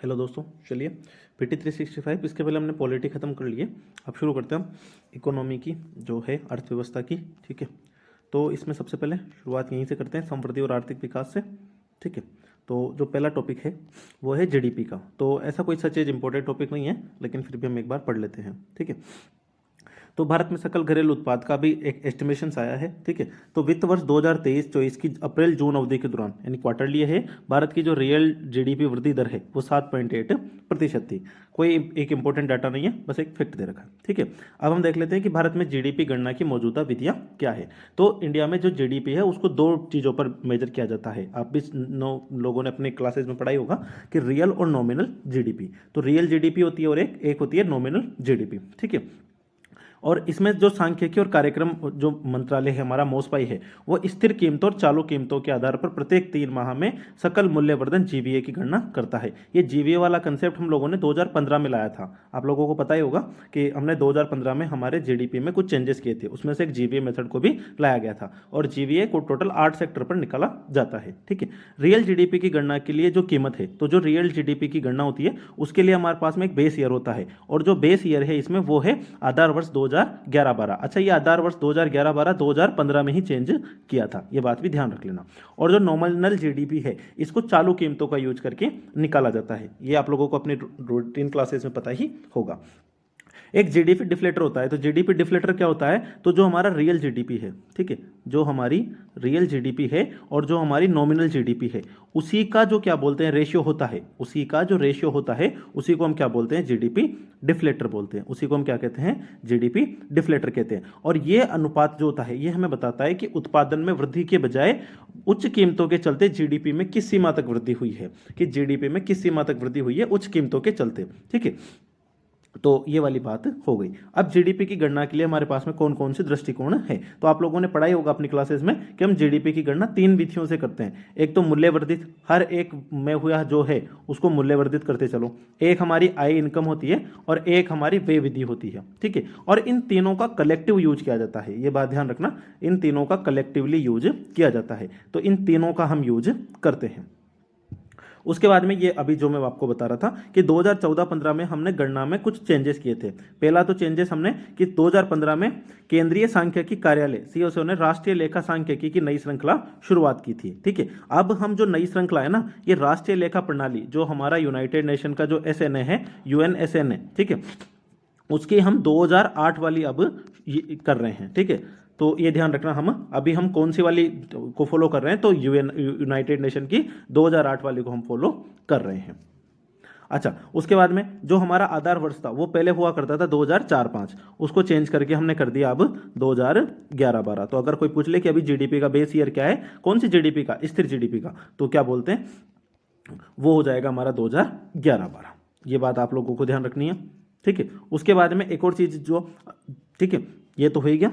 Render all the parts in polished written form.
Hello दोस्तों, चलिए PT 365 इसके पहले हमने पॉलिटी ख़त्म कर लिए। अब शुरू करते हैं हम इकोनॉमी की जो है अर्थव्यवस्था की। ठीक है, तो इसमें सबसे पहले शुरुआत यहीं से करते हैं, समृद्धि और आर्थिक विकास से। ठीक है, तो जो पहला टॉपिक है वो है जीडीपी का। तो ऐसा कोई सच इंपॉर्टेंट टॉपिक नहीं है, लेकिन फिर भी हम एक बार पढ़ लेते हैं। ठीक है, तो भारत में सकल घरेलू उत्पाद का भी एक एस्टिमेशन आया है। ठीक है, तो वित्त वर्ष 2023-24 की अप्रैल जून अवधि के दौरान यानी क्वार्टरली है, भारत की जो रियल जीडीपी वृद्धि दर है वो 7.8% थी। कोई एक इंपॉर्टेंट डाटा नहीं है, बस एक फैक्ट दे रखा है। ठीक है, अब हम देख लेते हैं कि भारत में जीडीपी गणना की मौजूदा विधियां क्या है। तो इंडिया में जो जीडीपी है उसको दो चीज़ों पर मेजर किया जाता है। आप भी लोगों ने अपने क्लासेज में पढ़ाई होगा कि रियल और नॉमिनल जीडीपी। तो रियल जीडीपी होती है और एक होती है नॉमिनल जीडीपी। ठीक है, और इसमें जो सांख्यिकी और कार्यक्रम जो मंत्रालय है हमारा मोसपाई है, वो स्थिर कीमतों और चालू कीमतों के आधार पर प्रत्येक 3 माह में सकल मूल्यवर्धन जीवीए की गणना करता है। ये जीवीए वाला कंसेप्ट हम लोगों ने 2015 में लाया था। आप लोगों को पता ही होगा कि हमने 2015 में हमारे जीडीपी में कुछ चेंजेस किए थे, उसमें से एक जीवीए मेथड को भी लाया गया था। और जीवीए को टोटल 8 सेक्टर पर निकाला जाता है। ठीक है, रियल जीडीपी की गणना के लिए जो कीमत है, तो जो रियल जीडीपी की गणना होती है उसके लिए हमारे पास में एक बेस ईयर होता है, और जो बेस ईयर है इसमें वो है आधार वर्ष 2011-12। अच्छा, ये आधार वर्ष 2011-12 2015 में ही चेंज किया था, ये बात भी ध्यान रख लेना। और जो नॉमिनल जीडीपी है इसको चालू कीमतों का यूज करके निकाला जाता है। ये आप लोगों को अपनी रूटीन क्लासेस में पता ही होगा। एक जीडीपी डिफ्लेटर होता है। तो जीडीपी डिफ्लेटर क्या होता है, तो जो हमारा रियल जीडीपी है, ठीक है, जो हमारी रियल जीडीपी है और जो हमारी नॉमिनल जीडीपी है, उसी का जो क्या बोलते हैं रेशियो होता है, उसी का जो रेशियो होता है उसी को हम क्या बोलते हैं, जीडीपी डिफ्लेटर बोलते हैं। उसी को हम क्या कहते हैं, जीडीपी डिफ्लेटर कहते हैं। और ये अनुपात जो होता है ये हमें बताता है कि उत्पादन में वृद्धि के बजाय उच्च कीमतों के चलते जीडीपी में किस सीमा तक वृद्धि हुई है, कि जीडीपी में किस सीमा तक वृद्धि हुई है उच्च कीमतों के चलते। ठीक है, तो ये वाली बात हो गई। अब जीडीपी की गणना के लिए हमारे पास में कौन कौन से दृष्टिकोण है, तो आप लोगों ने पढ़ाई होगा अपनी क्लासेस में कि हम जीडीपी की गणना 3 विधियों से करते हैं। एक तो मूल्यवर्धित, हर एक में हुआ जो है उसको मूल्यवर्धित करते चलो। एक हमारी आय इनकम होती है और एक हमारी व्यय विधि होती है। ठीक है, और इन तीनों का कलेक्टिव यूज किया जाता है, ये बात ध्यान रखना, इन तीनों का कलेक्टिवली यूज किया जाता है। तो इन तीनों का हम यूज करते हैं। उसके बाद में ये अभी जो मैं आपको बता रहा था कि 2014-15 में हमने गणना में कुछ चेंजेस किए थे। पहला तो चेंजेस हमने कि 2015 में केंद्रीय सांख्यिकी कार्यालय सीओसीओ ने राष्ट्रीय लेखा सांख्यिकी की नई श्रृंखला शुरुआत की थी। ठीक है, अब हम जो नई श्रृंखला है ना, ये राष्ट्रीय लेखा प्रणाली जो हमारा यूनाइटेड नेशन का जो एसएनए है, यूएनएसएनए, ठीक है, उसकी हम 2008 वाली अब कर रहे हैं। ठीक है, तो ये ध्यान रखना, हम कौन सी वाली को फॉलो कर रहे हैं, तो यूनाइटेड नेशन की 2008 वाली को हम फॉलो कर रहे हैं। अच्छा, उसके बाद में जो हमारा आधार वर्ष था वो पहले हुआ करता था 2004-5, उसको चेंज करके हमने कर दिया अब 2011-12। तो अगर कोई पूछ ले कि अभी जीडीपी का बेस ईयर क्या है, कौन सी जीडीपी का, स्थिर जीडीपी का, तो क्या बोलते हैं, वो हो जाएगा हमारा 2011-12। ये बात आप लोगों को ध्यान रखनी है। ठीक है, उसके बाद में एक और चीज जो, ठीक है, ये तो हो ही गया।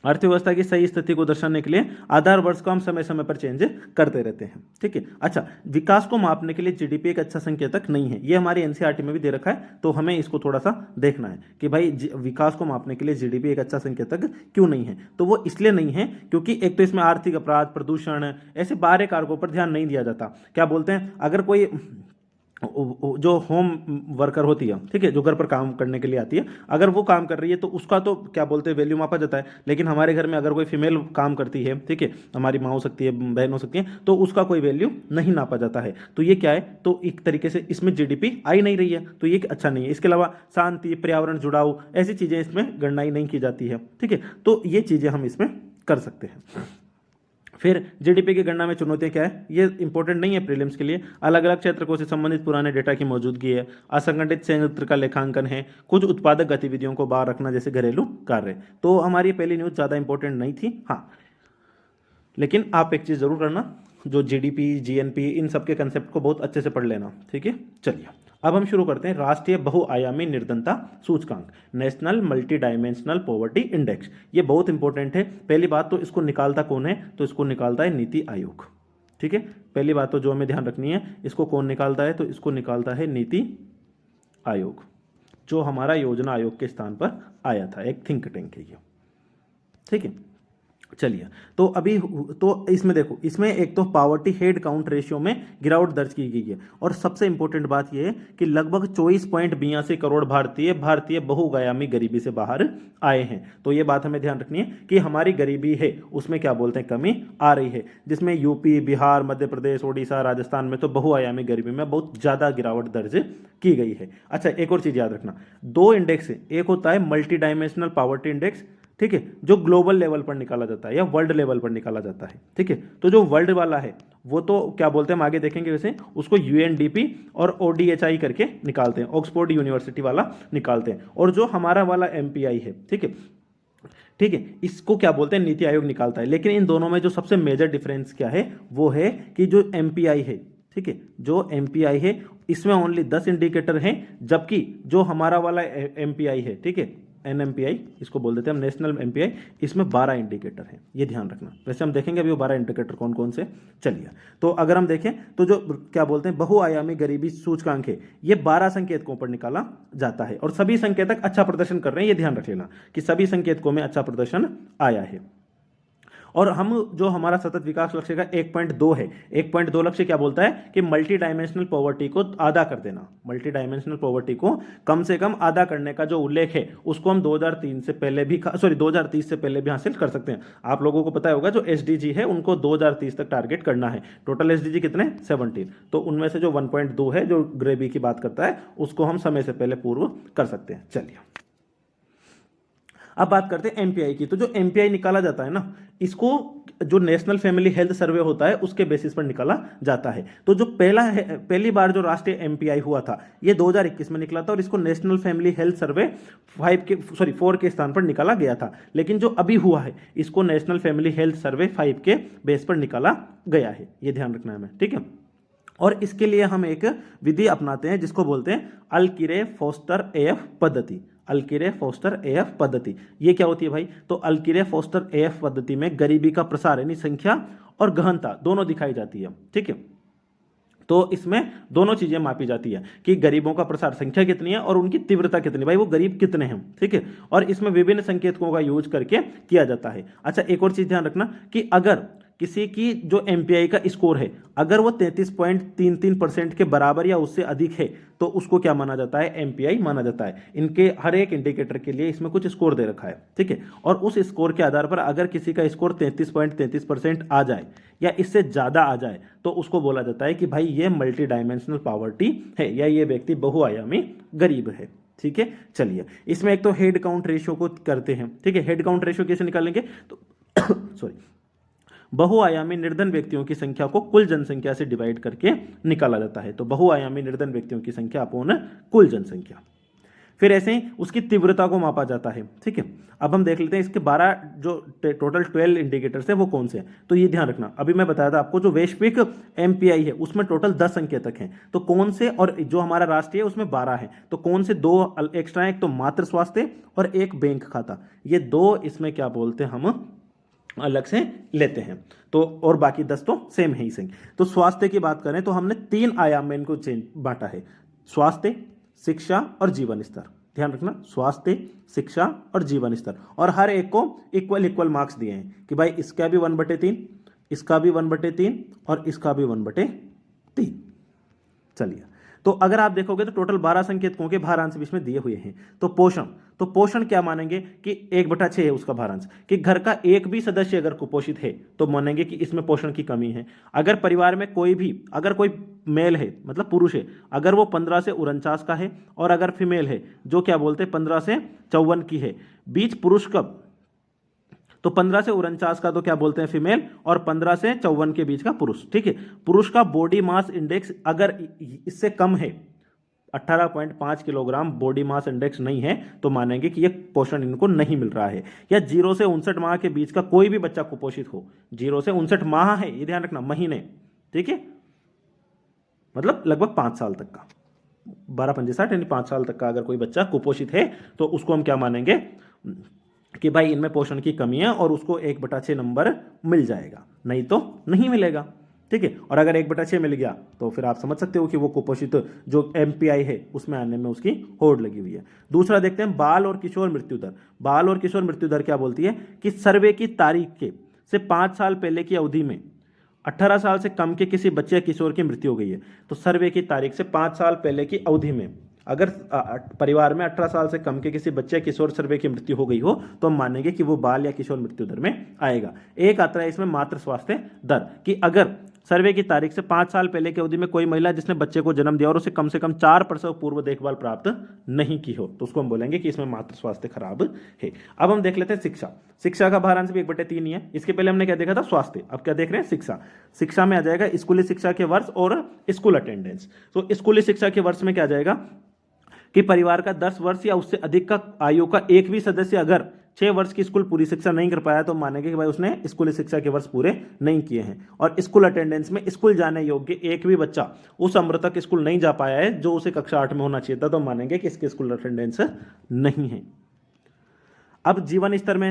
अर्थव्यवस्था की सही स्थिति को दर्शाने के लिए आधार वर्ष को हम समय समय पर चेंज करते रहते हैं। ठीक है, अच्छा, विकास को मापने के लिए जीडीपी एक अच्छा संकेतक नहीं है, ये हमारी एनसीईआरटी में भी दे रखा है, तो हमें इसको थोड़ा सा देखना है कि भाई विकास को मापने के लिए जीडीपी एक अच्छा संकेतक क्यों नहीं है। तो वो इसलिए नहीं है क्योंकि एक तो इसमें आर्थिक अपराध, प्रदूषण, ऐसे बाहरी कारकों पर ध्यान नहीं दिया जाता। क्या बोलते हैं, अगर कोई जो होम वर्कर होती है, ठीक है, जो घर पर काम करने के लिए आती है, अगर वो काम कर रही है तो उसका तो क्या बोलते हैं वैल्यू मापा जाता है। लेकिन हमारे घर में अगर कोई फीमेल काम करती है, ठीक है, हमारी माँ हो सकती है, बहन हो सकती है, तो उसका कोई वैल्यू नहीं नापा जाता है। तो ये क्या है, तो एक तरीके से इसमें जीडीपी आई नहीं रही है, तो ये अच्छा नहीं है। इसके अलावा शांति, पर्यावरण, जुड़ाव, ऐसी चीजें इसमें गणना नहीं की जाती है। ठीक है, तो ये चीजें हम इसमें कर सकते हैं। फिर जीडीपी की गणना में चुनौतियां क्या है, ये इंपॉर्टेंट नहीं है प्रीलिम्स के लिए। अलग अलग क्षेत्र से संबंधित पुराने डेटा की मौजूदगी है, असंगठित संयंत्र का लेखांकन है, कुछ उत्पादक गतिविधियों को बाहर रखना जैसे घरेलू कार्य। तो हमारी पहली न्यूज ज़्यादा इंपॉर्टेंट नहीं थी। हाँ, लेकिन आप एक चीज़ जरूर करना, जो जीडीपी, जीएनपी, इन सब के कंसेप्ट को बहुत अच्छे से पढ़ लेना। ठीक है, चलिए अब हम शुरू करते हैं राष्ट्रीय बहुआयामी निर्धनता सूचकांक, national multi dimensional poverty index. ये बहुत इंपॉर्टेंट है। पहली बात तो इसको निकालता कौन है, तो इसको निकालता है नीति आयोग। ठीक है, पहली बात तो जो हमें ध्यान रखनी है, इसको कौन निकालता है, तो इसको निकालता है नीति आयोग, जो हमारा योजना आयोग के स्थान पर आया था, एक थिंक टैंक है ये। ठीक है, चलिए, तो अभी तो इसमें देखो, इसमें एक तो पावर्टी हेड काउंट रेशियो में गिरावट दर्ज की गई है, और सबसे इंपॉर्टेंट बात यह है कि लगभग 24.82 करोड़ भारतीय भारतीय बहुआयामी गरीबी से बाहर आए हैं। तो ये बात हमें ध्यान रखनी है कि हमारी गरीबी है उसमें क्या बोलते हैं कमी आ रही है, जिसमें यूपी, बिहार, मध्य प्रदेश, ओडिशा, राजस्थान में तो बहुआयामी गरीबी में बहुत ज्यादा गिरावट दर्ज की गई है। अच्छा, एक और चीज याद रखना, दो इंडेक्स है, एक होता है मल्टी डायमेंशनल पावर्टी इंडेक्स, ठीक है, जो ग्लोबल लेवल पर निकाला जाता है या वर्ल्ड लेवल पर निकाला जाता है, ठीक है। तो जो वर्ल्ड वाला है वो तो क्या बोलते हैं, हम आगे देखेंगे, वैसे उसको यूएनडीपी और ओडीएचआई करके निकालते हैं, ऑक्सफोर्ड यूनिवर्सिटी वाला निकालते हैं। और जो हमारा वाला एमपीआई है, ठीक है, ठीक है, इसको क्या बोलते हैं, नीति आयोग निकालता है। लेकिन इन दोनों में जो सबसे मेजर डिफरेंस क्या है, वो है कि जो एमपीआई है, ठीक है, जो एमपीआई है इसमें ओनली 10 इंडिकेटर हैं, जबकि जो हमारा वाला एमपीआई है, ठीक है, एनएमपीआई इसको बोल देते हैं हम, नेशनल एमपीआई, इसमें 12 इंडिकेटर हैं, ये ध्यान रखना। वैसे हम देखेंगे अभी वो 12 इंडिकेटर कौन कौन से। चलिए, तो अगर हम देखें तो जो क्या बोलते हैं बहुआयामी गरीबी सूचकांक है, ये 12 संकेतकों पर निकाला जाता है, और सभी संकेतक अच्छा प्रदर्शन कर रहे हैं, ये ध्यान रख लेना कि सभी संकेतकों में अच्छा प्रदर्शन आया है। और हम जो हमारा सतत विकास लक्ष्य का 1.2 है, 1.2 लक्ष्य क्या बोलता है कि मल्टी डायमेंशनल पॉवर्टी को आधा कर देना, मल्टी डायमेंशनल पॉवर्टी को कम से कम आधा करने का जो उल्लेख है उसको हम 2030 से पहले भी हासिल कर सकते हैं। आप लोगों को पता होगा जो एसडीजी है उनको 2030 तक टारगेट करना है। टोटल एसडीजी कितने, 17, तो उनमें से जो 1.2 है जो गरीबी की बात करता है उसको हम समय से पहले पूर्व कर सकते हैं। चलिए, अब बात करते हैं एमपीआई की। तो जो एमपीआई निकाला जाता है ना, इसको जो नेशनल फैमिली हेल्थ सर्वे होता है उसके बेसिस पर निकाला जाता है। तो जो पहली बार जो राष्ट्रीय एमपीआई हुआ था ये 2021 में निकला था, और इसको नेशनल फैमिली हेल्थ सर्वे 4 के स्थान पर निकाला गया था। लेकिन जो अभी हुआ है इसको नेशनल फैमिली हेल्थ सर्वे 5 के बेस पर निकाला गया है, ये ध्यान रखना है हमें, ठीक है। और इसके लिए हम एक विधि अपनाते हैं जिसको बोलते हैं अल्किरे फोस्टर एएफ पद्धति। अल्किरे फोस्टर एएफ पद्धति, ये क्या होती है भाई, तो अल्किरे फोस्टर एएफ पद्धति में गरीबी का प्रसार यानी संख्या और गहनता दोनों दिखाई जाती है, ठीक है। तो इसमें दोनों चीजें मापी जाती है कि गरीबों का प्रसार संख्या कितनी है और उनकी तीव्रता कितनी, भाई वो गरीब कितने हैं, ठीक है। और इसमें विभिन्न संकेतकों का यूज करके किया जाता है। अच्छा, एक और चीज ध्यान रखना कि अगर किसी की जो एमपीआई का स्कोर है अगर वो 33.33% के बराबर या उससे अधिक है तो उसको क्या माना जाता है, एमपीआई माना जाता है। इनके हर एक इंडिकेटर के लिए इसमें कुछ स्कोर दे रखा है, ठीक है। और उस स्कोर के आधार पर अगर किसी का स्कोर 33.33% आ जाए या इससे ज्यादा आ जाए तो उसको बोला जाता है कि भाई ये मल्टी डायमेंशनल पॉवर्टी है या ये व्यक्ति बहुआयामी गरीब है, ठीक है। चलिए, इसमें एक तो हेड काउंट रेशियो को करते हैं, ठीक है। हेड काउंट रेशियो कैसे निकालेंगे, तो सॉरी, बहुआयामी निर्धन व्यक्तियों की संख्या को कुल जनसंख्या से डिवाइड करके निकाला जाता है। तो बहुआयामी निर्धन व्यक्तियों की संख्या अपॉन कुल जनसंख्या। फिर ऐसे ही उसकी तीव्रता को मापा जाता है, ठीक है। अब हम देख लेते हैं इसके 12 जो टोटल 12 इंडिकेटर्स है वो कौन से हैं। तो ये ध्यान रखना, अभी मैं बताया था आपको जो वैश्विक एमपीआई है उसमें टोटल 10 संकेतक हैं, तो कौन से, और जो हमारा राष्ट्रीय है उसमें 12 है, तो कौन से 2 एक्स्ट्रा है, एक तो मातृ स्वास्थ्य और एक बैंक खाता, ये 2 इसमें क्या बोलते हैं हम अलग से लेते हैं। तो और बाकी 10 तो सेम है ही सही। तो स्वास्थ्य की बात करें तो हमने 3 आयाम में इनको बांटा है, स्वास्थ्य, शिक्षा और जीवन स्तर। ध्यान रखना, स्वास्थ्य, शिक्षा और जीवन स्तर, और हर एक को इक्वल मार्क्स दिए हैं कि भाई इसका भी 1/3, इसका भी 1/3 और इसका भी 1/3। चलिए, तो अगर आप देखोगे तो टोटल 12 संकेतकों के भारांश इसमें दिए हुए हैं। तो पोषण क्या मानेंगे कि 1/6 है उसका भारांश, कि घर का एक भी सदस्य अगर कुपोषित है तो मानेंगे कि इसमें पोषण की कमी है। अगर परिवार में अगर कोई मेल है मतलब पुरुष है, अगर वो 15 से 49 का है, और अगर फीमेल है जो क्या बोलते हैं 15 से 54 की है, बीच पुरुष कब, तो 15 से 49 का तो क्या बोलते हैं फीमेल, और 15 से 54 के बीच का पुरुष, ठीक है। पुरुष का बॉडी मास इंडेक्स अगर इससे कम है, 18.5 किलोग्राम बॉडी मास इंडेक्स नहीं है, तो मानेंगे कि ये पोषण इनको नहीं मिल रहा है। या 0 से 59 माह के बीच का कोई भी बच्चा कुपोषित हो, 0 से 59 माह है, ये ध्यान रखना, महीने, ठीक है, मतलब लगभग 5 साल तक का, 12×5 = 60 यानी 5 साल तक का अगर कोई बच्चा कुपोषित है तो उसको हम क्या मानेंगे कि भाई इनमें पोषण की कमी है और उसको 1/6 नंबर मिल जाएगा, नहीं तो नहीं मिलेगा, ठीक है। और अगर 1/6 मिल गया तो फिर आप समझ सकते हो कि वो कुपोषित जो एमपीआई है उसमें आने में उसकी होड़ लगी हुई है। दूसरा देखते हैं बाल और किशोर मृत्यु दर। बाल और किशोर मृत्यु दर क्या बोलती है कि सर्वे की तारीख के से 5 साल पहले की अवधि में 18 साल से कम के किसी बच्चे या किशोर की मृत्यु हो गई है, तो सर्वे की तारीख से 5 साल पहले की अवधि में अगर परिवार में 18 साल से कम के किसी बच्चे या किशोर सर्वे की मृत्यु हो गई हो तो हम मानेंगे कि वो बाल या किशोर मृत्यु दर में आएगा। एक आता है इसमें मातृ स्वास्थ्य दर, कि अगर सर्वे की तारीख से 5 साल पहले की अवधि में कोई महिला जिसने बच्चे को जन्म दिया और उसे कम से कम 4 प्रसव पूर्व देखभाल प्राप्त नहीं की हो तो उसको हम बोलेंगे कि इसमें मातृ स्वास्थ्य खराब है। अब हम देख लेते हैं शिक्षा। शिक्षा का भारांश भी 1/3 ही है। इसके पहले हमने क्या देखा था, स्वास्थ्य। अब क्या देख रहे हैं, शिक्षा। शिक्षा में आ जाएगा स्कूली शिक्षा के वर्ष और स्कूल अटेंडेंस। तो स्कूली शिक्षा के वर्ष में क्या आ जाएगा कि परिवार का 10 वर्ष या उससे अधिक का आयु का एक भी सदस्य अगर 6 वर्ष की स्कूल पूरी शिक्षा नहीं कर पाया तो मानेंगे कि भाई उसने स्कूली शिक्षा के वर्ष पूरे नहीं किए हैं। और स्कूल अटेंडेंस में स्कूल जाने योग्य एक भी बच्चा उस उम्र तक स्कूल नहीं जा पाया है जो उसे कक्षा 8 में होना चाहिए था, तो मानेंगे कि इसकी स्कूल अटेंडेंस नहीं है। अब जीवन स्तर में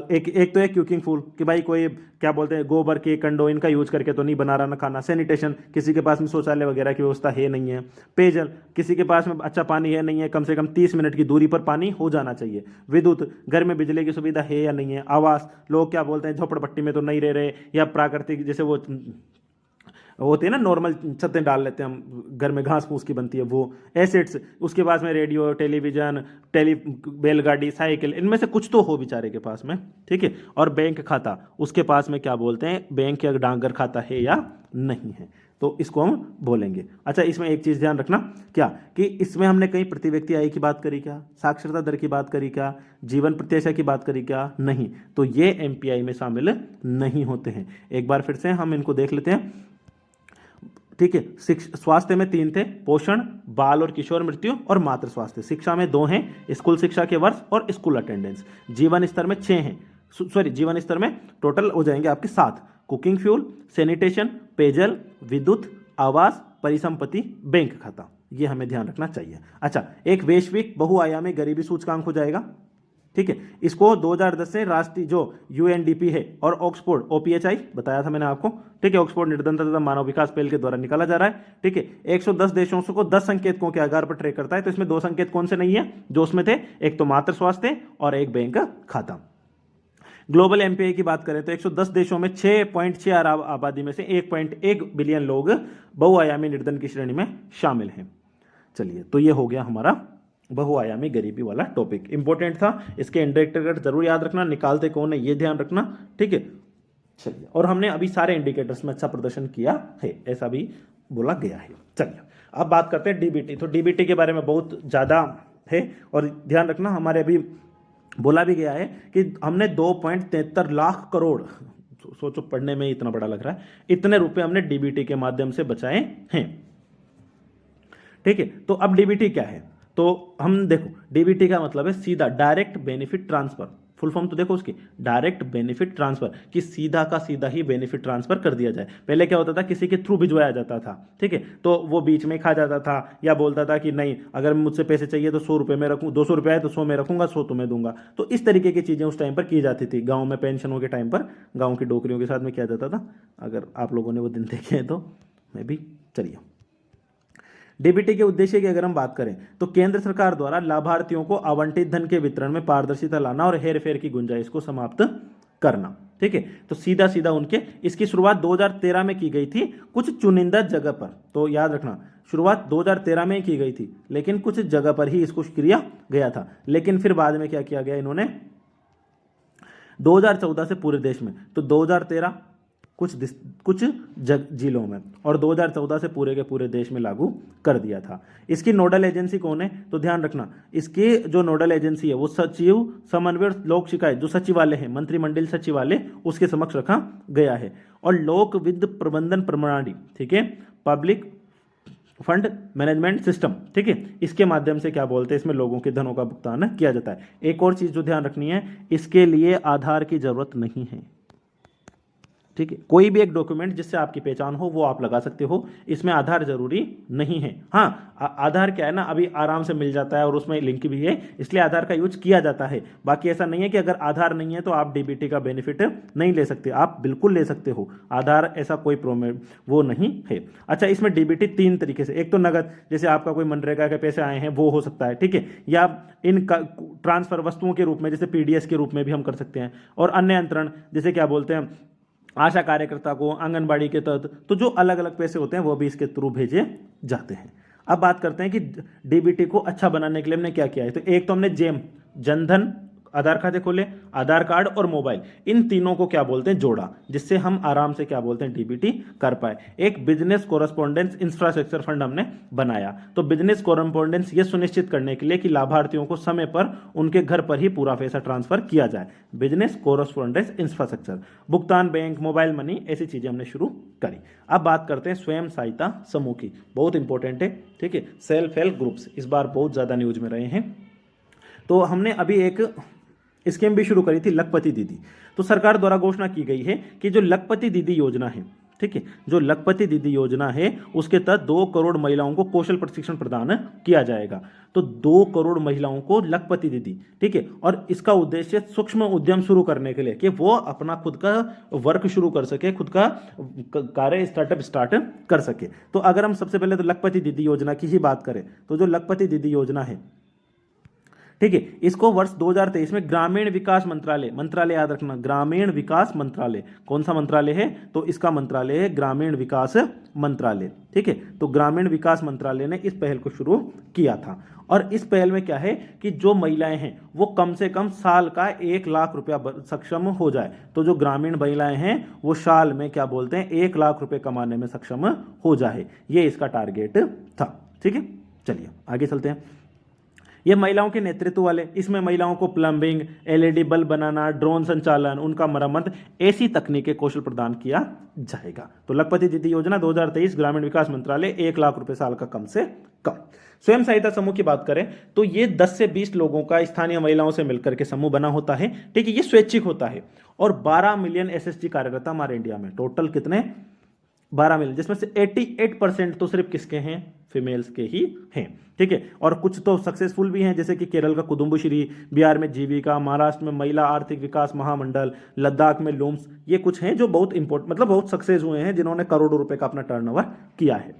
एक तो है कुकिंग फूड, कि भाई कोई क्या बोलते हैं गोबर के कंडो इनका यूज करके तो नहीं बना रहा ना खाना। सैनिटेशन, किसी के पास में शौचालय वगैरह की व्यवस्था है नहीं है। पेयजल, किसी के पास में अच्छा पानी है नहीं है, कम से कम 30 मिनट की दूरी पर पानी हो जाना चाहिए। विद्युत, घर में बिजली की सुविधा है या नहीं है। आवास, लोग क्या बोलते हैं झोपड़पट्टी में तो नहीं रह रहे, या प्राकृतिक जैसे वो होती है ना नॉर्मल छतें डाल लेते हैं हम, घर में घास फूस की बनती है वो। एसेट्स, उसके पास में रेडियो, टेलीविजन, बैलगाड़ी, साइकिल, इनमें से कुछ तो हो बेचारे के पास में, ठीक है। और बैंक खाता, उसके पास में क्या बोलते हैं बैंक या डाकघर खाता है या नहीं है, तो इसको हम बोलेंगे। अच्छा, इसमें एक चीज़ ध्यान रखना क्या, कि इसमें हमने कहीं प्रति व्यक्ति आय की बात करी क्या, साक्षरता दर की बात करी क्या, जीवन प्रत्याशा की बात करी क्या, नहीं। तो ये एमपीआई में शामिल नहीं होते हैं। एक बार फिर से हम इनको देख लेते हैं, ठीक है। स्वास्थ्य में 3 थे, पोषण, बाल और किशोर मृत्यु और मातृ स्वास्थ्य। शिक्षा में 2 हैं, स्कूल शिक्षा के वर्ष और स्कूल अटेंडेंस। जीवन स्तर में 6 हैं, सॉरी जीवन स्तर में टोटल हो जाएंगे आपके 7। कुकिंग फ्यूल, सैनिटेशन, पेयजल, विद्युत, आवास, परिसंपत्ति, बैंक खाता, ये हमें ध्यान रखना चाहिए। अच्छा, एक वैश्विक बहुआयामी गरीबी सूचकांक हो जाएगा, ठीक है। इसको 2010 से राष्ट्रीय जो यूएनडीपी है और ऑक्सफोर्ड ओपीएचआई बताया था मैंने आपको, ठीक है, ऑक्सफोर्ड निर्धनता तथा मानव विकास पहल के द्वारा निकाला जा रहा है, ठीक है। 110 देशों को 10 संकेतकों के आधार पर ट्रैक करता है। तो इसमें 2 संकेत कौन से नहीं है जो उसमें थे, एक तो मातृ स्वास्थ्य और एक बैंक खाता। ग्लोबल एमपीआई की बात करें तो 110 देशों में 6.6 अरब आबादी में से 1.1 बिलियन लोग बहुआयामी निर्धन की श्रेणी में शामिल हैं। चलिए, तो ये हो गया हमारा बहुआयामी गरीबी वाला टॉपिक। इंपॉर्टेंट था, इसके इंडिकेटर जरूर याद रखना, निकालते कौन है ये ध्यान रखना, ठीक है। चलिए, और हमने अभी सारे इंडिकेटर्स में अच्छा प्रदर्शन किया है, ऐसा भी बोला गया है। चलिए, अब बात करते हैं डीबीटी। तो डीबीटी के बारे में बहुत ज़्यादा है, और ध्यान रखना हमारे अभी बोला भी गया है कि हमने 2.73 लाख करोड़, सोचो पढ़ने में इतना बड़ा लग रहा है, इतने रुपए हमने डीबीटी के माध्यम से बचाए हैं, ठीक है। तो अब डीबीटी क्या है, तो हम देखो, डीबीटी का मतलब है सीधा direct benefit transfer. Full form तो देखो उसकी, डायरेक्ट बेनिफिट ट्रांसफर, कि सीधा का सीधा ही बेनिफिट ट्रांसफर कर दिया जाए। पहले क्या होता था, किसी के थ्रू भिजवाया जाता था, ठीक है, तो वो बीच में खा जाता था, या बोलता था कि नहीं अगर मुझसे पैसे चाहिए तो 100 रुपये में रखूँ, 200 रुपये आए तो 100 में रखूंगा, 100 तुम्हें दूंगा। तो इस तरीके की चीज़ें उस टाइम पर की जाती थी। गाँव में पेंशनों के टाइम पर गाँव की डोकरियों के साथ में किया जाता था। अगर आप लोगों ने वो दिन देखे हैं तो मैं भी, चलिए। डीबीटी के उद्देश्य की अगर हम बात करें तो केंद्र सरकार द्वारा लाभार्थियों को आवंटित धन के वितरण में पारदर्शिता लाना और हेरफेर की गुंजाइश को समाप्त करना, ठीक है। तो सीधा सीधा उनके, इसकी शुरुआत 2013 में की गई थी कुछ चुनिंदा जगह पर। तो याद रखना, शुरुआत 2013 में ही की गई थी, लेकिन कुछ जगह पर ही इसको किया गया था। लेकिन फिर बाद में क्या किया गया इन्होंने, 2014 से पूरे देश में, तो 2013 कुछ जिलों में और 2014 से पूरे के पूरे देश में लागू कर दिया था। इसकी नोडल एजेंसी कौन है, तो ध्यान रखना, इसकी जो नोडल एजेंसी है वो सचिव समन्वय लोक शिकायत, जो सचिवालय है, मंत्रिमंडल सचिवालय, उसके समक्ष रखा गया है। और लोक वित्त प्रबंधन प्रणाली, ठीक है, पब्लिक फंड मैनेजमेंट सिस्टम, ठीक है, इसके माध्यम से क्या बोलते हैं, इसमें लोगों के धनों का भुगतान किया जाता है। एक और चीज जो ध्यान रखनी है, इसके लिए आधार की जरूरत नहीं है, ठीक है, कोई भी एक डॉक्यूमेंट जिससे आपकी पहचान हो वो आप लगा सकते हो, इसमें आधार जरूरी नहीं है। हाँ, आधार क्या है ना, अभी आराम से मिल जाता है और उसमें लिंक भी है, इसलिए आधार का यूज किया जाता है। बाकी ऐसा नहीं है कि अगर आधार नहीं है तो आप डीबीटी का बेनिफिट नहीं ले सकते, आप बिल्कुल ले सकते हो, आधार ऐसा कोई वो नहीं है। अच्छा, इसमें डीबीटी 3 तरीके से, एक तो नगद, जैसे आपका कोई मनरेगा के पैसे आए हैं वो हो सकता है, ठीक है, या इन ट्रांसफर वस्तुओं के रूप में जैसे पीडीएस के रूप में भी हम कर सकते हैं, और अन्य अंतरण जैसे क्या बोलते हैं आशा कार्यकर्ता को, आंगनबाड़ी के तहत, तो जो अलग अलग पैसे होते हैं वो भी इसके थ्रू भेजे जाते हैं। अब बात करते हैं कि डीबीटी को अच्छा बनाने के लिए हमने क्या किया है। तो एक तो हमने जेम, जनधन, आधार खाते खोले, आधार कार्ड और मोबाइल, इन तीनों को क्या बोलते हैं, जोड़ा, जिससे हम आराम से क्या बोलते हैं, डीबीटी कर पाए। एक बिजनेस कोरस्पोंडेंस इंफ्रास्ट्रक्चर फंड हमने बनाया। तो बिजनेस कोरस्पोंडेंस ये सुनिश्चित करने के लिए कि लाभार्थियों को समय पर उनके घर पर ही पूरा पैसा ट्रांसफर किया जाए, बिजनेस कोरस्पोंडेंस इंफ्रास्ट्रक्चर, भुगतान बैंक, मोबाइल मनी, ऐसी चीजें हमने शुरू करी। अब बात करते हैं स्वयं सहायता समूह की, बहुत इंपॉर्टेंट है, ठीक है, सेल्फ हेल्प ग्रुप्स इस बार बहुत ज्यादा न्यूज में रहे हैं। तो हमने अभी एक स्कीम भी शुरू करी थी, लखपति दीदी। तो सरकार द्वारा घोषणा की गई है कि जो लखपति दीदी योजना है, ठीक है, जो लखपति दीदी योजना है उसके तहत 2 करोड़ महिलाओं को कौशल प्रशिक्षण प्रदान किया जाएगा। तो 2 करोड़ महिलाओं को लखपति दीदी, ठीक है, और इसका उद्देश्य सूक्ष्म उद्यम शुरू करने के लिए कि वो अपना खुद का वर्क शुरू कर सके, खुद का कार्य स्टार्टअप स्टार्ट कर सके। तो अगर हम सबसे पहले तो लखपति दीदी योजना की ही बात करें, तो जो लखपति दीदी योजना है, ठीक है, इसको वर्ष 2023 में ग्रामीण विकास मंत्रालय, मंत्रालय याद रखना, ग्रामीण विकास मंत्रालय, कौन सा मंत्रालय है, तो इसका मंत्रालय है ग्रामीण विकास मंत्रालय, ठीक है। तो ग्रामीण विकास मंत्रालय ने इस पहल को शुरू किया था, और इस पहल में क्या है कि जो महिलाएं हैं वो कम से कम साल का 1 लाख रुपया सक्षम हो जाए। तो जो ग्रामीण महिलाएं हैं वो साल में क्या बोलते हैं, 1 लाख रुपए कमाने में सक्षम हो जाए, ये इसका टारगेट था, ठीक है। चलिए आगे चलते हैं। ये महिलाओं के नेतृत्व वाले, इसमें महिलाओं को प्लम्बिंग, एलईडी बल्ब बनाना, ड्रोन संचालन, उनका मरम्मत, ऐसी तकनीकें कौशल प्रदान किया जाएगा। तो लखपति दीदी योजना 2023 ग्रामीण विकास मंत्रालय, 1 लाख रुपए साल का कम से कम। स्वयं सहायता समूह की बात करें तो ये 10 से 20 लोगों का स्थानीय महिलाओं से मिलकर के समूह बना होता है, ठीक है, ये स्वैच्छिक होता है, और 12 मिलियन एसएचजी कार्यकर्ता हमारे इंडिया में, टोटल कितने, 12 मिलियन, जिसमें से 88% तो सिर्फ किसके हैं, फीमेल्स के ही हैं, ठीक है। और कुछ तो सक्सेसफुल भी हैं, जैसे कि केरल का कुदुम्बश्री, बिहार में जीविका, महाराष्ट्र में महिला आर्थिक विकास महामंडल, लद्दाख में लूम्स, ये कुछ हैं जो बहुत इंपॉर्टेंट, मतलब बहुत सक्सेस हुए हैं, जिन्होंने करोड़ों रुपए का अपना टर्नओवर किया है,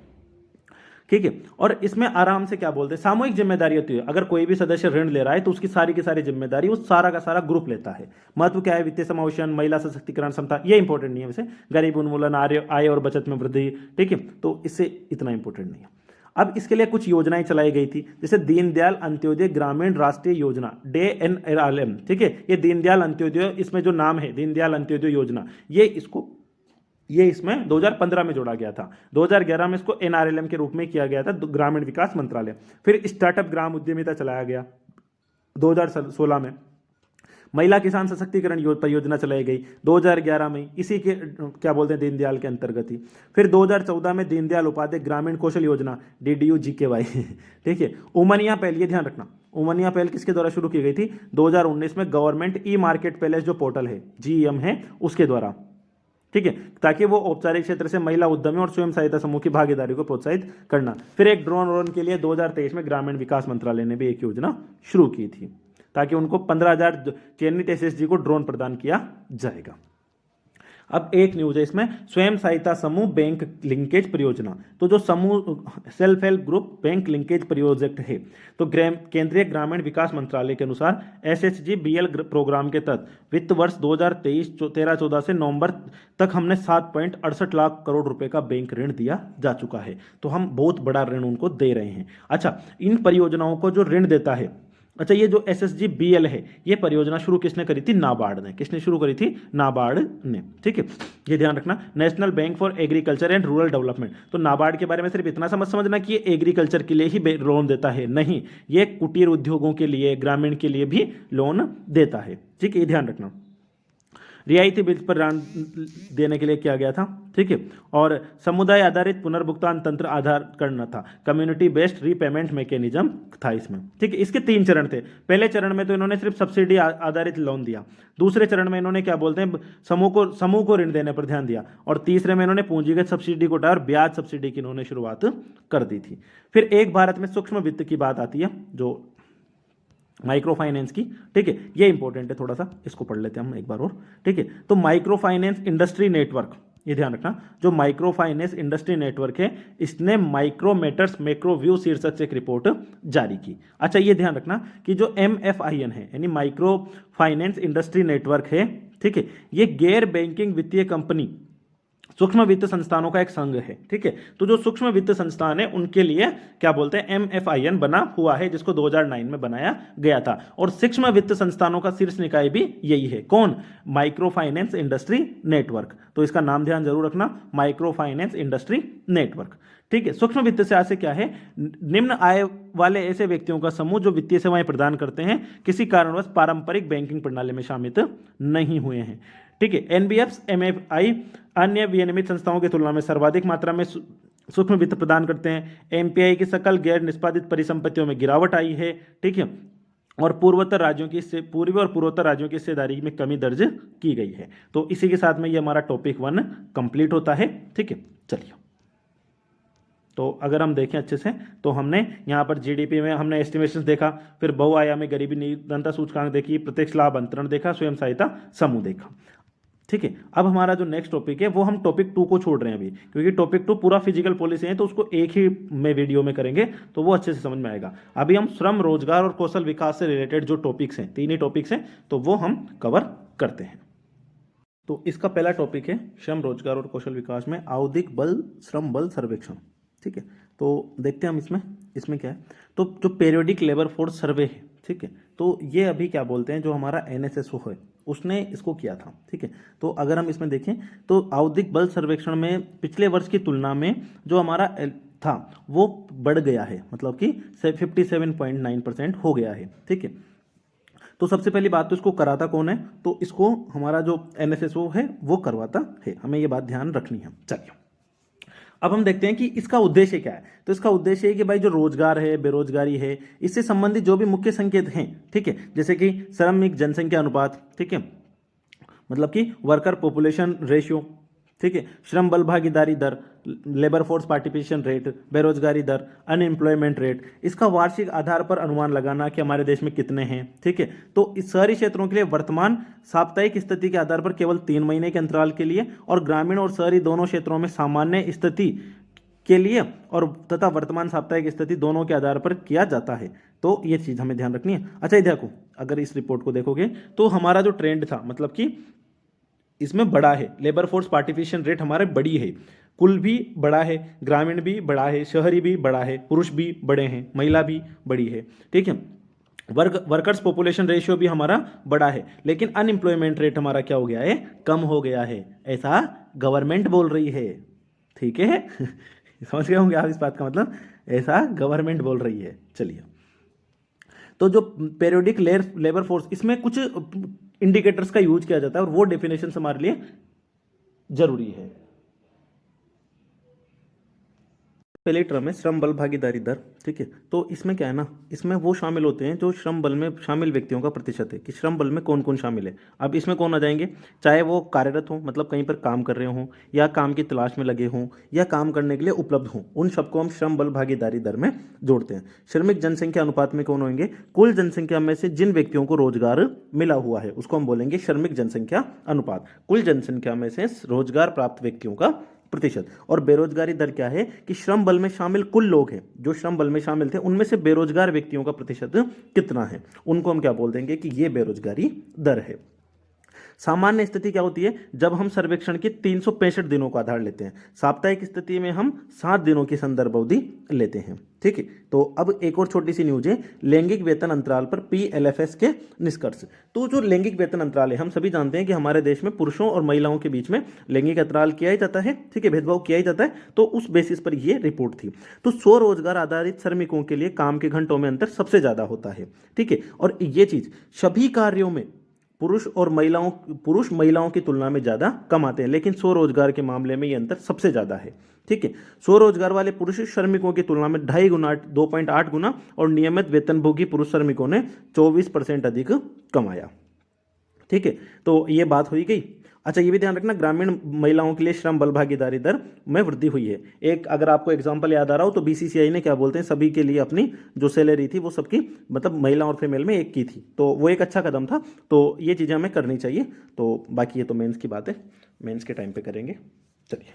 ठीक है। और इसमें आराम से क्या बोलते हैं, सामूहिक जिम्मेदारी होती है। अगर कोई भी सदस्य ऋण ले रहा है तो उसकी सारी की सारी जिम्मेदारी वो सारा का सारा ग्रुप लेता है। महत्व क्या है, वित्तीय समावेशन, महिला सशक्तिकरण क्षमता, ये इंपॉर्टेंट नहीं है वैसे, गरीब उन्मूलन, आय और बचत में वृद्धि, ठीक है, तो इससे इतना इंपॉर्टेंट नहीं है। अब इसके लिए कुछ योजनाएं चलाई गई थी, जैसे दीनदयाल अंत्योदय ग्रामीण राष्ट्रीय योजना, DNRLM, ठीक है, ये दीनदयाल अंत्योदय, इसमें जो नाम है दीनदयाल अंत्योदय योजना, ये इसमें 2015 में जोड़ा गया था। 2011 में इसको NRLM के रूप में किया गया था, ग्रामीण विकास मंत्रालय। फिर स्टार्टअप ग्राम उद्यमिता चलाया गया 2016 में। महिला किसान सशक्तिकरण परियोजना चलाई गई 2011 में, इसी के क्या बोलते हैं, दीनदयाल के अंतर्गत ही। फिर 2014 में दीनदयाल उपाध्याय ग्रामीण कौशल योजना, DDU-GKY, ठीक है। उमनिया पहल, ये ध्यान रखना, उमनिया पहल किसके द्वारा शुरू की गई थी, 2019 में गवर्नमेंट ई मार्केट प्लेस जो पोर्टल है, GEM है, उसके द्वारा, ठीक है, ताकि वो औपचारिक क्षेत्र से महिला उद्यमी और स्वयं सहायता समूह की भागीदारी को प्रोत्साहित करना। फिर एक ड्रोन के लिए 2023 में ग्रामीण विकास मंत्रालय ने भी एक योजना शुरू की थी, ताकि उनको 15,000 चयनित एसएचजी को ड्रोन प्रदान किया जाएगा। अब एक न्यूज है इसमें, स्वयं सहायता समूह बैंक लिंकेज परियोजना। तो जो समूह self help group bank linkage project है, तो केंद्रीय ग्रामीण विकास मंत्रालय के अनुसार SHG-BL प्रोग्राम के तहत वित्त वर्ष 2023-14 से नवंबर तक हमने 7.68 लाख करोड़ रुपए का बैंक ऋण दिया जा चुका है। तो हम बहुत बड़ा ऋण उनको दे रहे हैं। अच्छा, इन परियोजनाओं को जो ऋण देता है, अच्छा, ये जो SHG-BL है, ये परियोजना शुरू किसने करी थी, नाबार्ड ने। किसने शुरू करी थी, नाबार्ड ने, ठीक है, ये ध्यान रखना। National bank for agriculture and rural development. तो नाबार्ड के बारे में सिर्फ इतना समझना कि ये एग्रीकल्चर के लिए ही लोन देता है, नहीं, ये कुटीर उद्योगों के लिए, ग्रामीण के लिए भी लोन देता है, ठीक है, ये ध्यान रखना। रियायती बिल पर ध्यान देने के लिए किया गया था, ठीक है। और समुदाय आधारित पुनर्भुगतान तंत्र आधार करना था, कम्युनिटी बेस्ड रीपेमेंट मैकेनिज्म था इसमें, ठीक है। इसके 3 चरण थे। पहले चरण में तो इन्होंने सिर्फ सब्सिडी आधारित लोन दिया, दूसरे चरण में इन्होंने क्या बोलते हैं समूह को ऋण देने पर ध्यान दिया, और तीसरे में इन्होंने पूंजीगत सब्सिडी को हटाया और ब्याज सब्सिडी की इन्होंने शुरुआत कर दी थी। फिर एक भारत में सूक्ष्म वित्त की बात आती है, जो माइक्रो फाइनेंस की, ठीक है। ये इंपॉर्टेंट है, थोड़ा सा इसको पढ़ लेते हैं हम एक बार और, ठीक है। तो माइक्रो फाइनेंस इंडस्ट्री नेटवर्क, ये ध्यान रखना, जो माइक्रो फाइनेंस इंडस्ट्री नेटवर्क है, इसने माइक्रो मैटर्स मैक्रो व्यू शीर्षक से एक रिपोर्ट जारी की। अच्छा, ये ध्यान रखना कि जो MFIN है, यानी माइक्रो फाइनेंस इंडस्ट्री नेटवर्क है, ठीक है, ये गैर बैंकिंग वित्तीय कंपनी सूक्ष्म वित्त संस्थानों का एक संघ है, ठीक है। तो जो सूक्ष्म वित्त संस्थान है उनके लिए क्या बोलते हैं, MFIN बना हुआ है, जिसको 2009 में बनाया गया था। और सूक्ष्म वित्त संस्थानों का शीर्ष निकाय भी यही है, कौन, माइक्रो फाइनेंस इंडस्ट्री नेटवर्क। तो इसका नाम ध्यान जरूर रखना, माइक्रो फाइनेंस इंडस्ट्री नेटवर्क, ठीक है। सूक्ष्म वित्त से आशय क्या है, निम्न आय वाले ऐसे व्यक्तियों का समूह जो वित्तीय सेवाएं प्रदान करते हैं, किसी कारणवश पारंपरिक बैंकिंग प्रणाली में शामिल नहीं हुए हैं, ठीक है। NBFC MFI अन्य विनियमित संस्थाओं की तुलना में सर्वाधिक मात्रा में सूक्ष्म वित्त प्रदान करते हैं। MPI की सकल गैर निष्पादित परिसंपत्तियों में गिरावट आई है, ठीक है। और पूर्वी और पूर्वोत्तर राज्यों की हिस्सेदारी में कमी दर्ज की गई है। तो इसी के साथ में ये हमारा टॉपिक 1 कंप्लीट होता है, ठीक है। चलिए, तो अगर हम देखें अच्छे से, तो हमने यहाँ पर GDP में हमने एस्टिमेशन देखा, फिर बहुआयामी गरीबी निरंतर सूचकांक देखी, प्रत्यक्ष लाभ अंतरण देखा, स्वयं सहायता समूह देखा, ठीक है। अब हमारा जो नेक्स्ट टॉपिक है वो हम टॉपिक 2 को छोड़ रहे हैं अभी, क्योंकि टॉपिक 2 पूरा फिजिकल पॉलिसी है, तो उसको एक ही में वीडियो में करेंगे तो वो अच्छे से समझ में आएगा। अभी हम श्रम, रोजगार और कौशल विकास से रिलेटेड जो टॉपिक्स हैं, 3 ही टॉपिक्स हैं, तो वो हम कवर करते हैं। तो इसका पहला टॉपिक है श्रम, रोजगार और कौशल विकास में आवधिक बल श्रम बल सर्वेक्षण, ठीक है। तो देखते हैं हम इसमें क्या है। तो जो पीरियोडिक लेबर फोर्स सर्वे है, ठीक है, तो ये अभी क्या बोलते हैं, जो हमारा NSSO है उसने इसको किया था, ठीक है। तो अगर हम इसमें देखें तो आवधिक बल सर्वेक्षण में पिछले वर्ष की तुलना में जो हमारा था वो बढ़ गया है, मतलब कि 57.9% हो गया है, ठीक है। तो सबसे पहली बात तो इसको कराता कौन है, तो इसको हमारा जो NSSO है वो करवाता है, हमें ये बात ध्यान रखनी है। चलिए, अब हम देखते हैं कि इसका उद्देश्य क्या है। तो इसका उद्देश्य है कि भाई जो रोजगार है, बेरोजगारी है, इससे संबंधित जो भी मुख्य संकेत हैं, ठीक है, जैसे कि श्रमिक जनसंख्या अनुपात, ठीक है, मतलब कि वर्कर पॉपुलेशन रेशियो, ठीक है, श्रम बल भागीदारी दर, लेबर फोर्स पार्टिसिपेशन रेट, बेरोजगारी दर, अनएम्प्लॉयमेंट रेट, इसका वार्षिक आधार पर अनुमान लगाना कि हमारे देश में कितने हैं, ठीक है। तो इस शहरी क्षेत्रों के लिए वर्तमान साप्ताहिक स्थिति के आधार पर केवल 3 महीने के अंतराल के लिए, और ग्रामीण और शहरी दोनों क्षेत्रों में सामान्य स्थिति के लिए और तथा वर्तमान साप्ताहिक स्थिति दोनों के आधार पर किया जाता है। तो ये चीज़ हमें ध्यान रखनी है। अच्छा, ये देखो, अगर इस रिपोर्ट को देखोगे तो हमारा जो ट्रेंड था, मतलब कि इसमें बड़ा है, लेबर फोर्स पार्टिसिपेशन रेट हमारे बड़ी है, कुल भी बड़ा है, ग्रामीण भी बड़ा है, शहरी भी बड़ा है, पुरुष भी बड़े हैं, महिला भी बड़ी है, ठीक है। वर्कर्स पॉपुलेशन रेशियो भी हमारा बड़ा है, लेकिन अनएम्प्लॉयमेंट रेट हमारा क्या हो गया है, कम हो गया है, ऐसा गवर्नमेंट बोल रही है, ठीक है। समझ गए होंगे आप इस बात का मतलब, ऐसा गवर्नमेंट बोल रही है। चलिए, तो जो पीरियोडिक लेबर फोर्स, इसमें कुछ इंडिकेटर्स का यूज किया जाता है और वो डेफिनेशन हमारे लिए जरूरी है। पहले टर्म है श्रम बल भागीदारी दर, ठीक है। तो इसमें क्या है ना, इसमें वो शामिल होते हैं जो श्रम बल में शामिल व्यक्तियों का प्रतिशत है, कि श्रम बल में कौन कौन शामिल है। अब इसमें कौन आ जाएंगे, चाहे वो कार्यरत हो, मतलब कहीं पर काम कर रहे हों, या काम की तलाश में लगे हों, या काम करने के लिए उपलब्ध हों, उन सबको हम श्रम बल भागीदारी दर में जोड़ते हैं। श्रमिक जनसंख्या अनुपात में कौन होंगे, कुल जनसंख्या में से जिन व्यक्तियों को रोजगार मिला हुआ है उसको हम बोलेंगे श्रमिक जनसंख्या अनुपात, कुल जनसंख्या में से रोजगार प्राप्त व्यक्तियों का प्रतिशत। और बेरोजगारी दर क्या है, कि श्रम बल में शामिल कुल लोग हैं, जो श्रम बल में शामिल थे उनमें से बेरोजगार व्यक्तियों का प्रतिशत कितना है, उनको हम क्या बोल देंगे कि ये बेरोजगारी दर है। सामान्य स्थिति क्या होती है, जब हम सर्वेक्षण के 365 दिनों का आधार लेते हैं, साप्ताहिक स्थिति में हम 7 दिनों की संदर्भ अवधि लेते हैं, ठीक है। तो अब एक और छोटी सी न्यूज है, लैंगिक वेतन अंतराल पर PLFS के निष्कर्ष। तो जो लैंगिक वेतन अंतराल है, हम सभी जानते हैं कि हमारे देश में पुरुषों और महिलाओं के बीच में लैंगिक अंतराल किया ही जाता है, ठीक है, भेदभाव किया ही जाता है। तो उस बेसिस पर यह रिपोर्ट थी। तो स्वरोजगार आधारित श्रमिकों के लिए काम के घंटों में अंतर सबसे ज्यादा होता है, ठीक है। और ये चीज सभी कार्यों में पुरुष महिलाओं की तुलना में ज़्यादा कमाते हैं, लेकिन स्वरोजगार के मामले में ये अंतर सबसे ज़्यादा है। ठीक है, स्वरोजगार वाले पुरुष श्रमिकों की तुलना में 2.8 गुना और नियमित वेतनभोगी पुरुष श्रमिकों ने 24% अधिक कमाया। ठीक है, तो ये बात हुई गई। अच्छा, ये भी ध्यान रखना, ग्रामीण महिलाओं के लिए श्रम बल भागीदारी दर में वृद्धि हुई है। एक अगर आपको एग्जांपल याद आ रहा हो तो बीसीसीआई ने क्या बोलते हैं, सभी के लिए अपनी जो सैलरी थी वो सबकी मतलब महिला और फीमेल में एक की थी, तो वो एक अच्छा कदम था। तो ये चीज़ें हमें करनी चाहिए। तो बाकी ये तो मेंस की बात है, मेंस के टाइम पे करेंगे। चलिए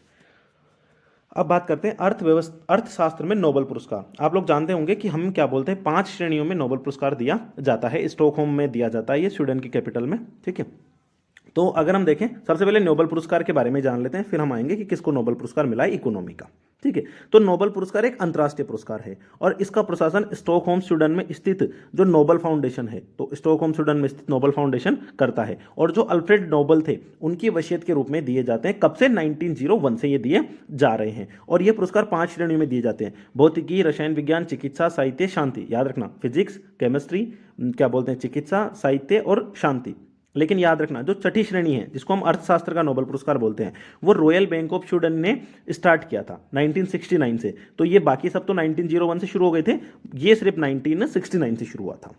अब बात करते हैं अर्थशास्त्र में नोबेल पुरस्कार। आप लोग जानते होंगे कि हम क्या बोलते हैं, 5 श्रेणियों में नोबेल पुरस्कार दिया जाता है। स्टॉकहोम में दिया जाता है, ये स्वीडन की कैपिटल में। ठीक है, तो अगर हम देखें सबसे पहले नोबेल पुरस्कार के बारे में जान लेते हैं, फिर हम आएंगे कि किसको नोबेल पुरस्कार मिला है, इकोनॉमी का। ठीक है, तो नोबेल पुरस्कार एक अंतर्राष्ट्रीय पुरस्कार है और इसका प्रशासन स्टॉकहोम स्वीडन में स्थित जो नोबेल फाउंडेशन है, तो स्टॉकहोम स्वीडन में स्थित नोबेल फाउंडेशन करता है। और जो अल्फ्रेड नोबेल थे उनकी वसीयत के रूप में दिए जाते हैं। कब से? 1901 से ये दिए जा रहे हैं। और ये पुरस्कार 5 श्रेणियों में दिए जाते हैं: भौतिकी, रसायन विज्ञान, चिकित्सा, साहित्य, शांति। याद रखना, फिजिक्स, केमिस्ट्री, क्या बोलते हैं, चिकित्सा, साहित्य और शांति। लेकिन याद रखना, जो छठी श्रेणी है जिसको हम अर्थशास्त्र का नोबेल पुरस्कार बोलते हैं, वो रॉयल बैंक ऑफ स्वीडन ने स्टार्ट किया था 1969 से। तो ये बाकी सब तो 1901 से शुरू हो गए थे, ये सिर्फ 1969 से शुरू हुआ था।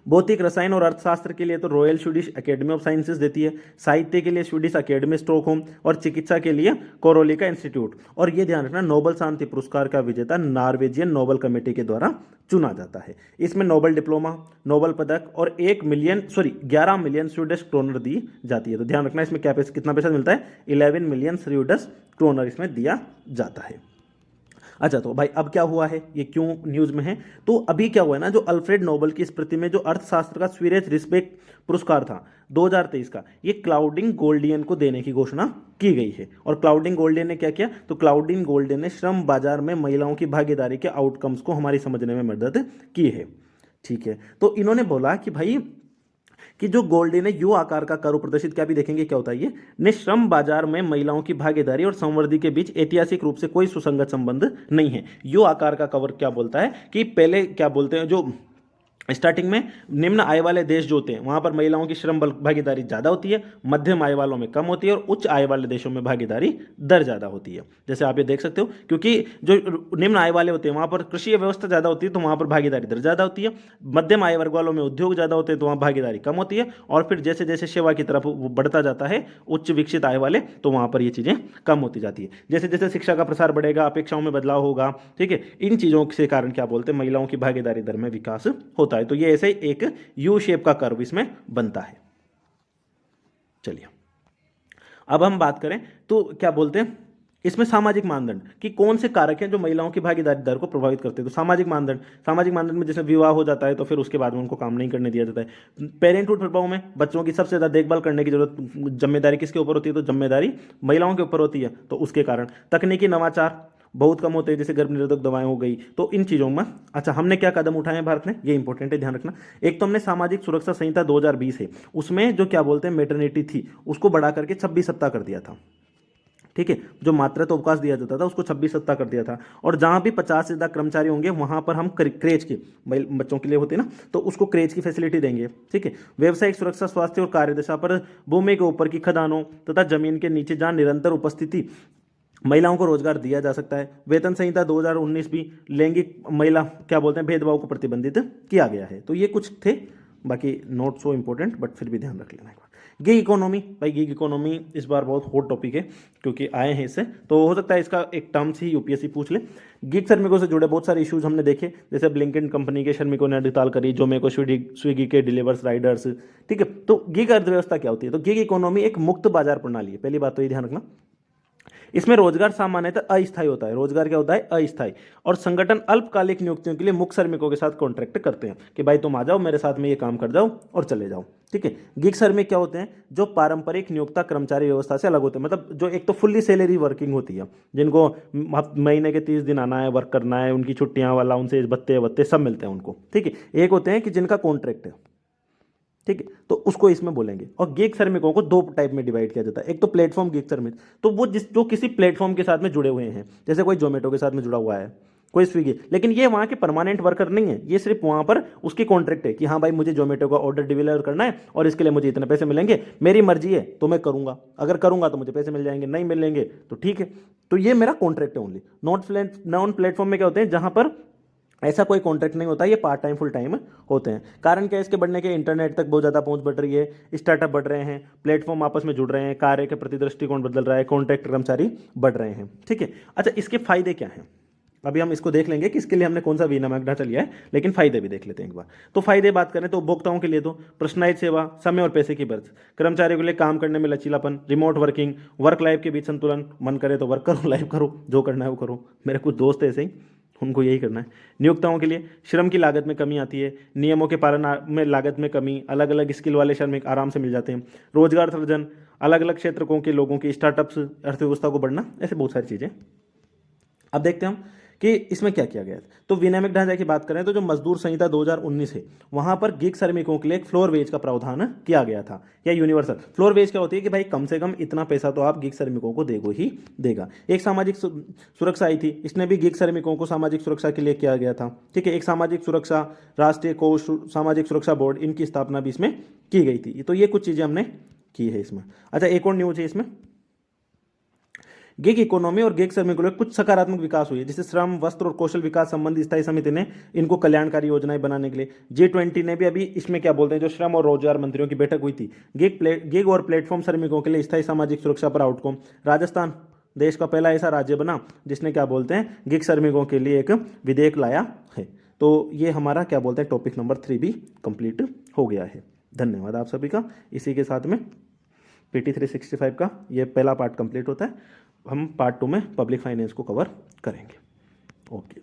भौतिक, रसायन और अर्थशास्त्र के लिए तो royal Swedish academy of sciences देती है, साहित्य के लिए स्वीडिश अकेडमी स्टॉकहोम और चिकित्सा के लिए कोरोलिका इंस्टीट्यूट। और ये ध्यान रखना, नोबेल शांति पुरस्कार का विजेता नॉर्वेजियन नोबेल कमेटी के द्वारा चुना जाता है। इसमें नोबेल डिप्लोमा, नोबेल पदक और 11 मिलियन स्वीडिश क्रोनर दी जाती है। तो ध्यान रखना, इसमें कितना पैसा मिलता है, 11 मिलियन स्वीडिश क्रोनर इसमें दिया जाता है। अच्छा, तो भाई अब क्या हुआ है, ये क्यों न्यूज में है? तो अभी क्या हुआ है ना, जो अल्फ्रेड नोबेल की स्मृति में जो अर्थशास्त्र का स्वीरेज रिस्पेक्ट पुरस्कार था 2023 का, ये क्लाउडिन गोल्डियन को देने की घोषणा की गई है। और क्लाउडिन गोल्डियन ने क्या किया? तो क्लाउडिन गोल्डियन ने श्रम बाजार में महिलाओं की भागीदारी के आउटकम्स को हमारी समझने में मदद की है। ठीक है, तो इन्होंने बोला कि भाई कि जो गोल्डन है यू आकार का कर्व प्रदर्शित, क्या भी देखेंगे क्या होता है ये, ने श्रम बाजार में महिलाओं की भागीदारी और संवर्धी के बीच ऐतिहासिक रूप से कोई सुसंगत संबंध नहीं है। यू आकार का कवर क्या बोलता है कि पहले क्या बोलते हैं, जो स्टार्टिंग में निम्न आय वाले देश जो होते हैं वहां पर महिलाओं की श्रम भागीदारी ज़्यादा होती है, मध्यम आय वालों में कम होती है और उच्च आय वाले देशों में भागीदारी दर ज़्यादा होती है। जैसे आप ये देख सकते हो, क्योंकि जो निम्न आय वाले होते हैं वहां पर कृषि व्यवस्था ज़्यादा होती है तो वहां पर भागीदारी दर ज़्यादा होती है, मध्यम आय वर्ग वालों में उद्योग ज़्यादा होते हैं तो वहाँ भागीदारी कम होती है, और फिर जैसे जैसे सेवा की तरफ बढ़ता जाता है उच्च विकसित आय वाले, तो वहाँ पर ये चीज़ें कम होती जाती है। जैसे जैसे शिक्षा का प्रसार बढ़ेगा, अपेक्षाओं में बदलाव होगा। ठीक है, इन चीज़ों के कारण क्या बोलते हैं, महिलाओं की भागीदारी दर में विकास होता है। तो ये ऐसे एक यू शेप का कर्व इसमें बनता है। चलिए अब हम बात करें तो क्या बोलते हैं इसमें सामाजिक मानदंड कि कौन से कारक हैं जो महिलाओं की भागीदारी दर को प्रभावित करते हैं। तो सामाजिक मानदंड में जैसे विवाह हो जाता है तो फिर उसके बाद में उनको काम नहीं करने दिया जाता है। पेरेंटहुड प्रभाव में बच्चों की सबसे ज़्यादा देखभाल करने की जरूरत, जिम्मेदारी किसके ऊपर होती है? तो जिम्मेदारी महिलाओं के ऊपर होती है। तो उसके कारण तकनीकी नवाचार बहुत कम होते हैं, जैसे गर्भ निरोधक दवाएं हो गई। तो इन चीज़ों में अच्छा हमने क्या कदम उठाए हैं भारत में, ये इंपॉर्टेंट है, ध्यान रखना। एक तो हमने सामाजिक सुरक्षा संहिता 2020 है, उसमें जो क्या बोलते हैं मेटर्निटी थी उसको बढ़ा करके 26 सप्ताह कर दिया था। ठीक है, जो मातृत्व अवकाश दिया जाता था उसको 26 सप्ताह कर दिया था। और जहां भी 50 से ज़्यादा कर्मचारी होंगे वहां पर हम क्रेच के बच्चों के लिए होते हैं ना, तो उसको क्रेच की फैसिलिटी देंगे। ठीक है, व्यावसायिक सुरक्षा, स्वास्थ्य और कार्यदशा पर भूमि के ऊपर की खदानों तथा जमीन के नीचे जहां निरंतर उपस्थिति महिलाओं को रोजगार दिया जा सकता है। वेतन संहिता 2019 भी लैंगिक महिला क्या बोलते हैं भेदभाव को प्रतिबंधित किया गया है। तो ये कुछ थे, बाकी नॉट सो इंपॉर्टेंट बट फिर भी ध्यान रख लेना एक बार। गिग इकोनॉमी, भाई गिग इकोनॉमी इस बार बहुत हॉट टॉपिक है क्योंकि आए हैं इससे, तो हो सकता है इसका एक टर्म्स ही यूपीएससी पूछ ले। गिग श्रमिकों से जुड़े बहुत सारे इश्यूज हमने देखे, जैसे ब्लिंकिट कंपनी के श्रमिकों ने हड़ताल करी, जोमेटो स्विगी के डिलीवर्स राइडर्स। ठीक है, तो गिग अर्थव्यवस्था क्या होती है? तो गिग इकोनॉमी एक मुक्त बाजार प्रणाली है। पहली बात तो ये ध्यान रखना, इसमें रोजगार सामान्यतः अस्थायी होता है। रोजगार क्या होता है? अस्थायी। और संगठन अल्पकालिक नियुक्तियों के लिए मुक्त श्रमिकों के साथ कॉन्ट्रैक्ट करते हैं कि भाई तुम आ जाओ मेरे साथ में ये काम कर जाओ और चले जाओ। ठीक है, गिग श्रमिक क्या होते हैं? जो पारंपरिक नियोक्ता कर्मचारी व्यवस्था से अलग होते हैं, मतलब जो एक तो फुल्ली सैलरी वर्किंग होती है, जिनको महीने के 30 दिन आना है, वर्क करना है, उनकी छुट्टियां वाला, उनसे भत्ते वत्ते सब मिलते हैं उनको। ठीक है, एक होते हैं कि जिनका कॉन्ट्रैक्ट है। ठीक है, तो उसको इसमें बोलेंगे। और गिग श्रमिकों को दो टाइप में डिवाइड किया जाता है। एक तो प्लेटफॉर्म गिग श्रमिक, तो वो जो किसी प्लेटफॉर्म के साथ में जुड़े हुए हैं, जैसे कोई जोमेटो के साथ में जुड़ा हुआ है, कोई स्विगी, लेकिन ये वहाँ के परमानेंट वर्कर नहीं है, ये सिर्फ वहाँ पर उसकी कॉन्ट्रैक्ट है कि हाँ भाई मुझे जोमेटो का ऑर्डर डिलीवर करना है और इसके लिए मुझे इतने पैसे मिलेंगे, मेरी मर्जी है तो मैं करूँगा, अगर करूँगा तो मुझे पैसे मिल जाएंगे, नहीं मिलेंगे तो ठीक है। तो ये मेरा कॉन्ट्रैक्ट है ओनली। नॉन प्लेटफॉर्म में क्या होते हैं, जहाँ पर ऐसा कोई कॉन्ट्रैक्ट नहीं होता, ये पार्ट टाइम फुल टाइम होते हैं। कारण क्या है इसके बढ़ने के, इंटरनेट तक बहुत ज़्यादा पहुंच बढ़ रही है, स्टार्टअप बढ़ रहे हैं, प्लेटफॉर्म आपस में जुड़ रहे हैं, कार्य के प्रति दृष्टिकोण बदल रहा है, कॉन्ट्रैक्ट कर्मचारी बढ़ रहे हैं, ठीक है। अच्छा, इसके फायदे क्या हैं, अभी हम इसको देख लेंगे कि इसके लिए हमने कौन सा विनिमय ढांचा लिया है, लेकिन फायदे भी देख लेते हैं एक बार। तो फायदे बात करें तो उपभोक्ताओं के लिए तो पर्सनलाइज सेवा, समय और पैसे की बचत, कर्मचारियों के लिए काम करने में लचीलापन, रिमोट वर्किंग, वर्क लाइफ के बीच संतुलन, मन करे तो वर्क करो, लाइफ करो, जो करना है वो करो, मेरे कुछ दोस्त ऐसे ही, उनको यही करना है। नियोक्ताओं के लिए श्रम की लागत में कमी आती है, नियमों के पालन में लागत में कमी, अलग अलग स्किल वाले श्रमिक आराम से मिल जाते हैं, रोजगार सृजन, अलग अलग क्षेत्रों के लोगों की स्टार्टअप्स, अर्थव्यवस्था को बढ़ना, ऐसे बहुत सारी चीज़ें। अब देखते हैं हम कि इसमें क्या किया गया है। तो विनियामक ढांचे की बात करें तो जो मजदूर संहिता 2019 है, वहां पर गिग श्रमिकों के लिए एक फ्लोर वेज का प्रावधान किया गया था, या यूनिवर्सल फ्लोर वेज क्या होती है कि भाई कम से कम इतना पैसा तो आप गिग श्रमिकों को देगो ही देगा। एक सामाजिक सुरक्षा आई थी, इसने भी गिग श्रमिकों को सामाजिक सुरक्षा के लिए किया गया था, ठीक है। एक सामाजिक सुरक्षा राष्ट्रीय कोष सामाजिक सुरक्षा बोर्ड, इनकी स्थापना भी इसमें की गई थी। तो ये कुछ चीजें हमने की है इसमें। अच्छा, एक और न्यूज है इसमें, गिग इकोनॉमी और गिग श्रमिकों के लिए कुछ सकारात्मक विकास हुई है, जैसे श्रम, वस्त्र और कौशल विकास संबंधी स्थायी समिति ने इनको कल्याणकारी योजनाएं बनाने के लिए, G20 ने भी अभी इसमें क्या बोलते हैं, जो श्रम और रोजगार मंत्रियों की बैठक हुई थी, गिग और प्लेटफॉर्म श्रमिकों के लिए स्थायी सामाजिक सुरक्षा पर आउटकम। राजस्थान देश का पहला ऐसा राज्य बना जिसने क्या बोलते हैं गिग श्रमिकों के लिए एक विधेयक लाया है। तो ये हमारा क्या बोलते हैं टॉपिक नंबर 3 भी कंप्लीट हो गया है। धन्यवाद आप सभी का। इसी के साथ में PT 365 का ये पहला पार्ट कंप्लीट होता है। हम पार्ट 2 में पब्लिक फाइनेंस को कवर करेंगे। ओके।